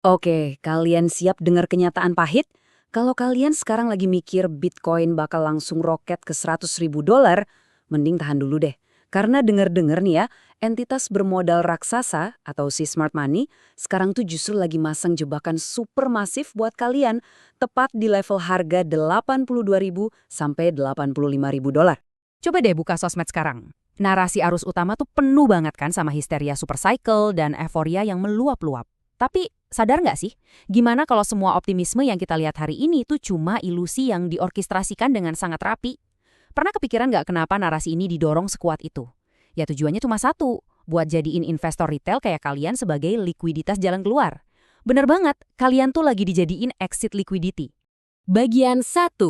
Oke, kalian siap dengar kenyataan pahit? Kalau kalian sekarang lagi mikir Bitcoin bakal langsung roket ke $100.000, mending tahan dulu deh. Karena denger-denger nih ya, entitas bermodal raksasa atau si smart money sekarang tuh justru lagi masang jebakan super masif buat kalian, tepat di level harga $82.000 sampai $85.000. Coba deh buka sosmed sekarang. Narasi arus utama tuh penuh banget kan sama histeria super cycle dan euforia yang meluap-luap. Tapi sadar nggak sih, gimana kalau semua optimisme yang kita lihat hari ini tuh cuma ilusi yang diorkestrasikan dengan sangat rapi? Pernah kepikiran nggak kenapa narasi ini didorong sekuat itu? Ya tujuannya cuma satu, buat jadiin investor retail kayak kalian sebagai likuiditas jalan keluar. Bener banget, kalian tuh lagi dijadiin exit liquidity. Bagian 1.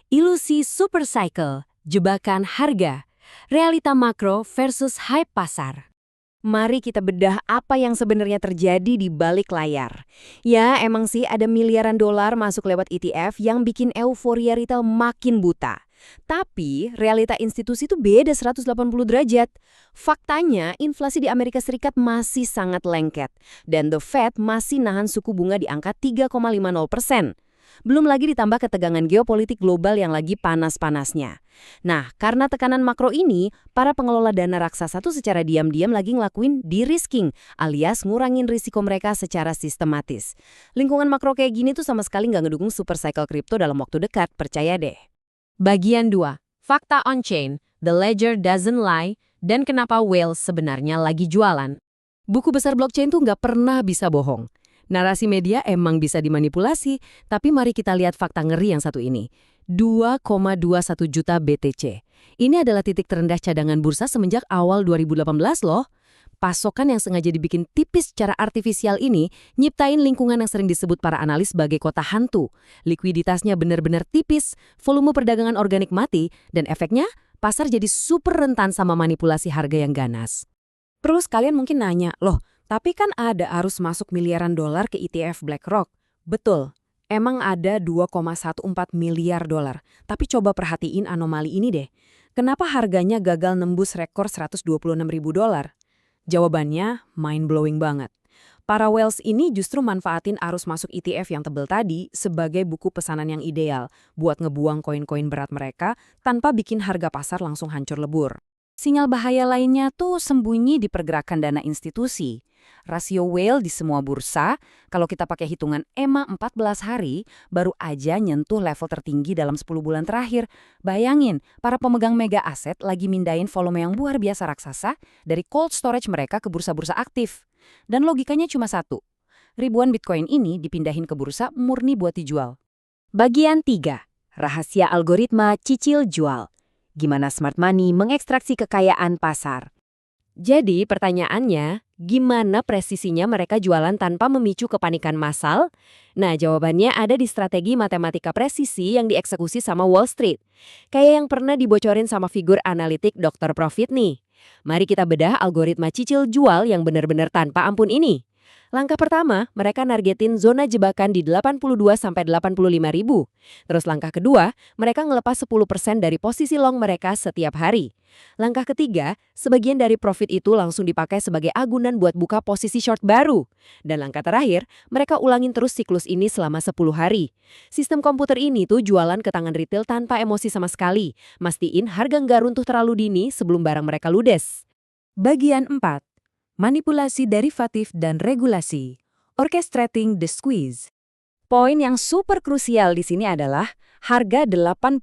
Ilusi super cycle, jebakan harga, realita makro versus hype pasar. Mari kita bedah apa yang sebenarnya terjadi di balik layar. Ya, emang sih ada miliaran dolar masuk lewat ETF yang bikin euforia retail makin buta. Tapi, realita institusi itu beda 180 derajat. Faktanya, inflasi di Amerika Serikat masih sangat lengket. Dan The Fed masih nahan suku bunga di angka 3,50%. Belum lagi ditambah ketegangan geopolitik global yang lagi panas-panasnya. Nah, karena tekanan makro ini, para pengelola dana raksasa tuh secara diam-diam lagi ngelakuin de-risking, alias ngurangin risiko mereka secara sistematis. Lingkungan makro kayak gini tuh sama sekali nggak ngedukung super cycle kripto dalam waktu dekat, percaya deh. Bagian 2. Fakta on-chain, the ledger doesn't lie, dan kenapa whales sebenarnya lagi jualan. Buku besar blockchain tuh nggak pernah bisa bohong. Narasi media emang bisa dimanipulasi, tapi mari kita lihat fakta ngeri yang satu ini. 2,21 juta BTC. Ini adalah titik terendah cadangan bursa semenjak awal 2018 loh. Pasokan yang sengaja dibikin tipis secara artifisial ini nyiptain lingkungan yang sering disebut para analis sebagai kota hantu. Likuiditasnya benar-benar tipis, volume perdagangan organik mati, dan efeknya pasar jadi super rentan sama manipulasi harga yang ganas. Terus kalian mungkin nanya, loh, tapi kan ada arus masuk miliaran dolar ke ETF BlackRock. Betul, emang ada 2,14 miliar dolar. Tapi coba perhatiin anomali ini deh. Kenapa harganya gagal nembus rekor $126.000? Jawabannya mind-blowing banget. Para whales ini justru manfaatin arus masuk ETF yang tebel tadi sebagai buku pesanan yang ideal buat ngebuang koin-koin berat mereka tanpa bikin harga pasar langsung hancur lebur. Sinyal bahaya lainnya tuh sembunyi di pergerakan dana institusi. Rasio whale di semua bursa, kalau kita pakai hitungan EMA 14 hari, baru aja nyentuh level tertinggi dalam 10 bulan terakhir. Bayangin, para pemegang mega aset lagi mindahin volume yang luar biasa raksasa dari cold storage mereka ke bursa-bursa aktif. Dan logikanya cuma satu, ribuan Bitcoin ini dipindahin ke bursa murni buat dijual. Bagian 3. Rahasia algoritma cicil jual. Gimana smart money mengekstraksi kekayaan pasar? Jadi pertanyaannya, gimana presisinya mereka jualan tanpa memicu kepanikan massal? Nah, jawabannya ada di strategi matematika presisi yang dieksekusi sama Wall Street. Kayak yang pernah dibocorin sama figur analitik Dr. Profit nih. Mari kita bedah algoritma cicil jual yang benar-benar tanpa ampun ini. Langkah pertama, mereka nargetin zona jebakan di 82–85 ribu. Terus langkah kedua, mereka ngelepas 10% dari posisi long mereka setiap hari. Langkah ketiga, sebagian dari profit itu langsung dipakai sebagai agunan buat buka posisi short baru. Dan langkah terakhir, mereka ulangin terus siklus ini selama 10 hari. Sistem komputer ini tuh jualan ke tangan retail tanpa emosi sama sekali. Mastiin harga nggak runtuh terlalu dini sebelum barang mereka ludes. Bagian 4. Manipulasi derivatif dan regulasi. Orchestrating the squeeze. Poin yang super krusial di sini adalah harga $85.000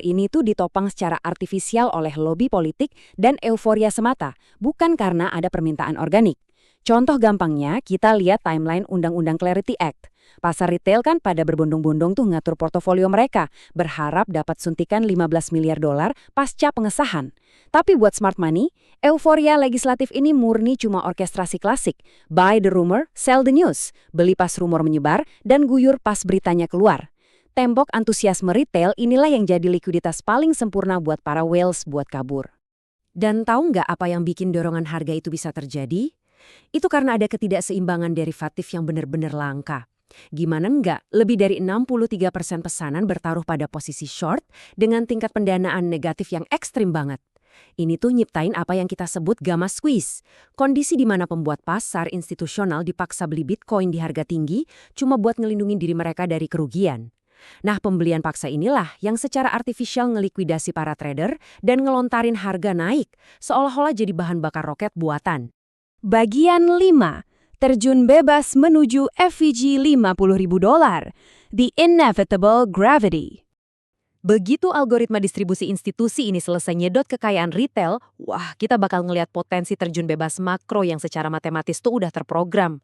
ini tuh ditopang secara artifisial oleh lobi politik dan euforia semata, bukan karena ada permintaan organik. Contoh gampangnya, kita lihat timeline Undang-Undang Clarity Act. Pasar retail kan pada berbondong-bondong tuh ngatur portofolio mereka, berharap dapat suntikan $15 miliar pasca pengesahan. Tapi buat smart money, euforia legislatif ini murni cuma orkestrasi klasik. Buy the rumor, sell the news. Beli pas rumor menyebar dan guyur pas beritanya keluar. Tembok antusiasme retail inilah yang jadi likuiditas paling sempurna buat para whales buat kabur. Dan tahu nggak apa yang bikin dorongan harga itu bisa terjadi? Itu karena ada ketidakseimbangan derivatif yang benar-benar langka. Gimana enggak, lebih dari 63% pesanan bertaruh pada posisi short dengan tingkat pendanaan negatif yang ekstrim banget. Ini tuh nyiptain apa yang kita sebut gamma squeeze. Kondisi di mana pembuat pasar institusional dipaksa beli Bitcoin di harga tinggi cuma buat ngelindungin diri mereka dari kerugian. Nah, pembelian paksa inilah yang secara artifisial ngelikuidasi para trader dan ngelontarin harga naik, seolah-olah jadi bahan bakar roket buatan. Bagian 5. Terjun bebas menuju FVG $50.000. The Inevitable Gravity. Begitu algoritma distribusi institusi ini selesai nyedot kekayaan retail, wah kita bakal ngelihat potensi terjun bebas makro yang secara matematis tuh udah terprogram.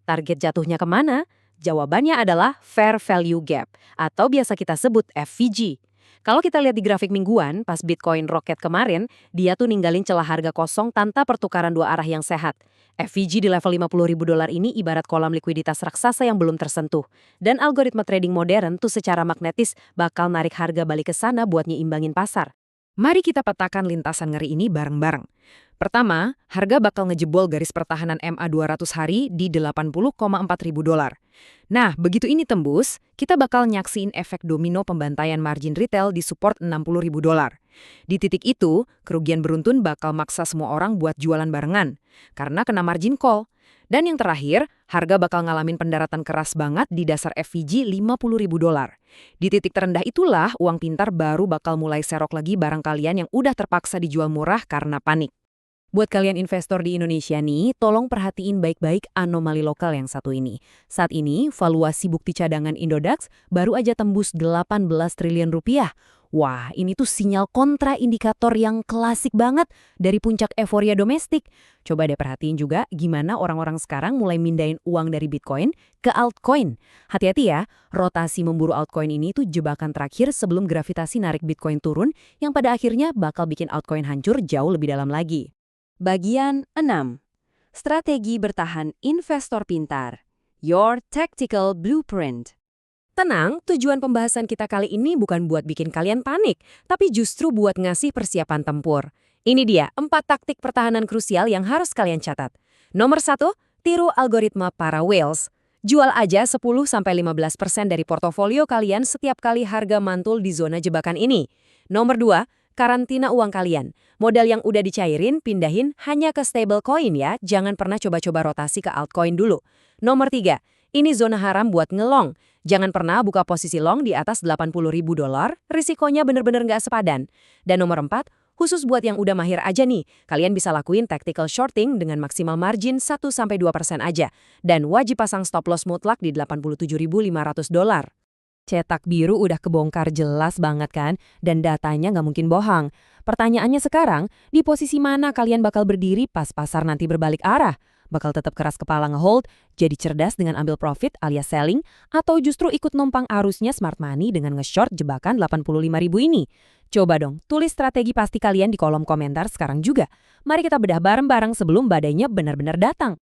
Target jatuhnya kemana? Jawabannya adalah Fair Value Gap, atau biasa kita sebut FVG. Kalau kita lihat di grafik mingguan, pas Bitcoin roket kemarin, dia tuh ninggalin celah harga kosong tanpa pertukaran dua arah yang sehat. FVG di level $50.000 ini ibarat kolam likuiditas raksasa yang belum tersentuh. Dan algoritma trading modern tuh secara magnetis bakal narik harga balik ke sana buat nyimbangin pasar. Mari kita petakan lintasan ngeri ini bareng-bareng. Pertama, harga bakal ngejebol garis pertahanan MA 200 hari di $80,400. Nah, begitu ini tembus, kita bakal nyaksiin efek domino pembantaian margin retail di support $60.000. Di titik itu, kerugian beruntun bakal maksa semua orang buat jualan barengan, karena kena margin call. Dan yang terakhir, harga bakal ngalamin pendaratan keras banget di dasar FVG $50.000. Di titik terendah itulah uang pintar baru bakal mulai serok lagi barang kalian yang udah terpaksa dijual murah karena panik. Buat kalian investor di Indonesia nih, tolong perhatiin baik-baik anomali lokal yang satu ini. Saat ini, valuasi bukti cadangan Indodax baru aja tembus 18 triliun rupiah. Wah, ini tuh sinyal kontraindikator yang klasik banget dari puncak euforia domestik. Coba deh perhatiin juga gimana orang-orang sekarang mulai mindahin uang dari Bitcoin ke altcoin. Hati-hati ya, rotasi memburu altcoin ini tuh jebakan terakhir sebelum gravitasi narik Bitcoin turun yang pada akhirnya bakal bikin altcoin hancur jauh lebih dalam lagi. Bagian 6. Strategi bertahan investor pintar. Your Tactical Blueprint. Tenang, tujuan pembahasan kita kali ini bukan buat bikin kalian panik, tapi justru buat ngasih persiapan tempur. Ini dia 4 taktik pertahanan krusial yang harus kalian catat. Nomor 1, tiru algoritma para whales. Jual aja 10-15% dari portofolio kalian setiap kali harga mantul di zona jebakan ini. Nomor 2, karantina uang kalian. Modal yang udah dicairin, pindahin hanya ke stablecoin ya, jangan pernah coba-coba rotasi ke altcoin dulu. Nomor 3, ini zona haram buat ngelong. Jangan pernah buka posisi long di atas $80.000, risikonya bener-bener nggak sepadan. Dan nomor 4, khusus buat yang udah mahir aja nih, kalian bisa lakuin tactical shorting dengan maksimal margin 1-2% aja. Dan wajib pasang stop loss mutlak di $87.500. Cetak biru udah kebongkar jelas banget kan, dan datanya nggak mungkin bohong. Pertanyaannya sekarang, di posisi mana kalian bakal berdiri pas pasar nanti berbalik arah? Bakal tetap keras kepala ngehold, jadi cerdas dengan ambil profit alias selling, atau justru ikut numpang arusnya smart money dengan nge-short jebakan 85.000 ini? Coba dong, tulis strategi pasti kalian di kolom komentar sekarang juga. Mari kita bedah bareng-bareng sebelum badainya benar-benar datang.